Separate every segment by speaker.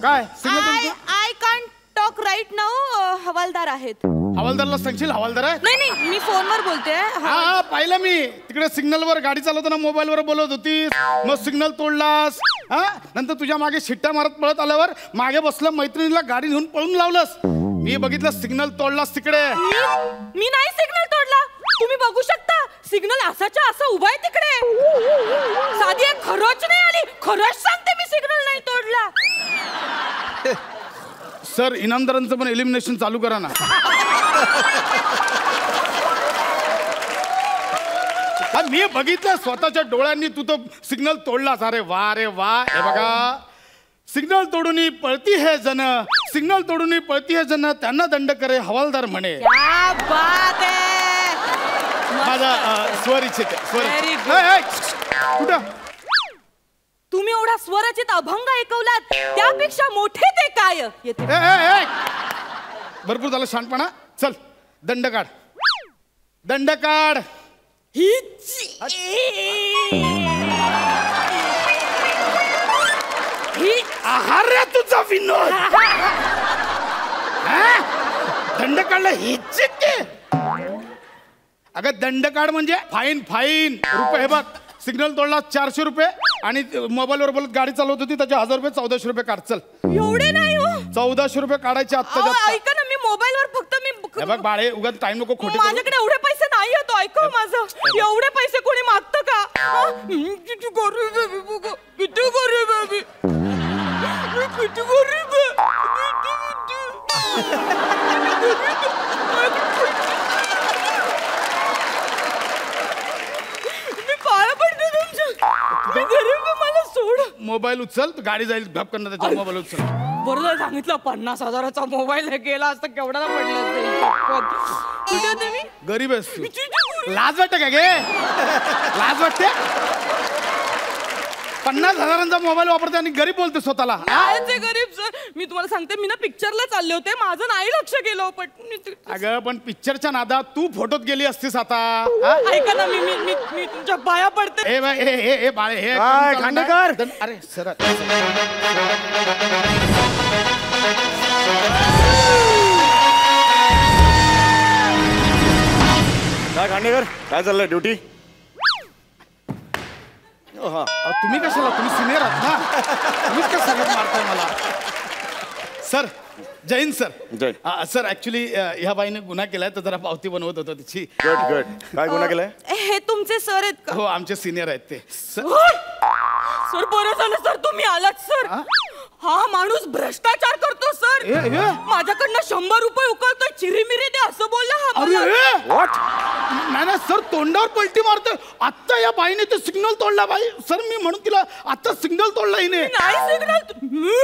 Speaker 1: काय signal?
Speaker 2: I can't talk right now. हवालदार आहेत.
Speaker 1: हवालदारला सांगशील हवालदार आहे?
Speaker 2: नाही मी फोनवर बोलते.
Speaker 1: हा पाहिलं मी तिकडे सिग्नलवर गाडी चालवताना मोबाईलवर बोलत होतीस, मग सिग्नल तोडलास. हा नंतर तुझ्या मागे शिट्ट्या मारत पळत आल्यावर मागे बसलं मैत्रिणीला गाडी घेऊन पळून लावलंस. मी बघितलं सिग्नल तोडलास तिकडे.
Speaker 2: मी नाही सिग्नल तोडला. तुम्ही बघू शकता सिग्नल असाच्या असा उभा आहे तिकडे. साधी एक खरंच नाही आली. खरंच सांगते मी सिग्नल नाही तोडला.
Speaker 1: सर इनामदारांचं पण एलिमिनेशन चालू करा ना. मी बघितलं स्वतःच्या डोळ्यांनी तू तो सिग्नल तोडलास. अरे वा. हे बघा सिग्नल तोडून पळती हे जन, सिग्नल तोडून पळती हे जन, त्यांना दंड करे हवालदार म्हणे.
Speaker 2: क्या बात आहे.
Speaker 1: माझा स्वरिचित कुठं
Speaker 2: तुम्ही एवढा स्वरचित अभंग ऐकवलात त्यापेक्षा मोठे ते काय येते.
Speaker 1: भरपूर झालं शहाणपणा. चल दंड काढ. दंड काढ. आहार रे तुझा विनोद. दंड काढला हीच. अगं दंड काढ म्हणजे फाईन रुपये. हे बघ सिग्नल तोडला 400 रुपये आणि मोबाईलवर बोलत गाडी चालवत होती त्याचे 1000 रुपये 1400 रुपये काढ. चल
Speaker 2: एवढे नाही हो.
Speaker 1: 1400 रुपये काढायचे आत्ता.
Speaker 2: ऐका ना मी मोबाईलवर फक्त
Speaker 1: हे बघ बाळे उगाच टाइम नको खोटे.
Speaker 2: माझ्याकडे एवढे पैसे नाही येतो. ऐका माझं. एवढे पैसे कोणी मागतं का? किती गरीब आहे मी. किती गरीब आहे मी. किती गरीब मी पाया पडते तुमच्या. गरीब मला सोड.
Speaker 1: मोबाईल उचल गाडी जाईल घाप करणं. त्याच्या मोबाईल उचल.
Speaker 2: बरोबर सांगितलं. 50,000चा मोबाईल गेला असता केवढा पडला. कुठे तुम्ही
Speaker 1: गरीब आहेस. लाज वाटते का गे? लाज वाटते? 50,000चा मोबाईल वापरते आणि गरीब बोलते स्वतःला.
Speaker 2: ते गरीब सर. मी तुम्हाला सांगते मी ना पिक्चरला चालले होते. माझं नाही लक्ष गेलं. पण
Speaker 1: अगं पण पिक्चरच्या नादात तू फोटोत गेली असतीस आता.
Speaker 2: ऐका ना मी तुमच्या पाया पडते.
Speaker 1: हे बाळे हे
Speaker 3: खांडेकर.
Speaker 1: अरे सर
Speaker 3: काय खांडेकर काय चाललंय ड्युटी?
Speaker 1: तुम्ही कशाला? तुम्ही सिनियर आहात ना. तुम्हीच का सांगत मारताय मला. Sir Jain sir.
Speaker 3: Jai
Speaker 1: sir actually ह्या बाईने गुन्हा केलाय तर जरा पावती बनवत होतो तिची.
Speaker 3: गुड. काय गुन्हा केलाय?
Speaker 2: हे तुमचे सर आहेत का?
Speaker 1: हो आमचे सिनियर आहेत ते.
Speaker 2: सर बरं झालं सर तुम्ही आलात सर. हा माणूस भ्रष्टाचार करतो सर. माझ्याकडनं 100 रुपये उकळतोय. चिरीमिरी दे असं बोलला हा.
Speaker 1: व्हॉट? नाही सर तोंडावर पलटी मारतोय. आत्ता या बाईने ते सिग्नल तोडला. बाई सर मी म्हणून तिला आता सिग्नल तोडला हिने.
Speaker 2: नाही सिग्नल तोडलो.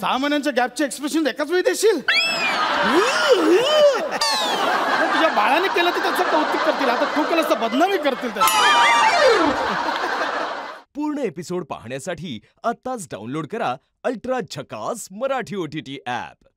Speaker 1: 6 महिन्यांच्या गॅपचे एक्सप्रेशन एकाच वेळी देशील? तुझ्या बाळाने केलं तर त्याचं कौतुक करतील. आता तू केलं तर बदनामी करतील.
Speaker 4: पूर्ण एपिसोड पाहण्यासाठी आत्ताच डाउनलोड करा अल्ट्रा झकास मराठी OTT ॲप.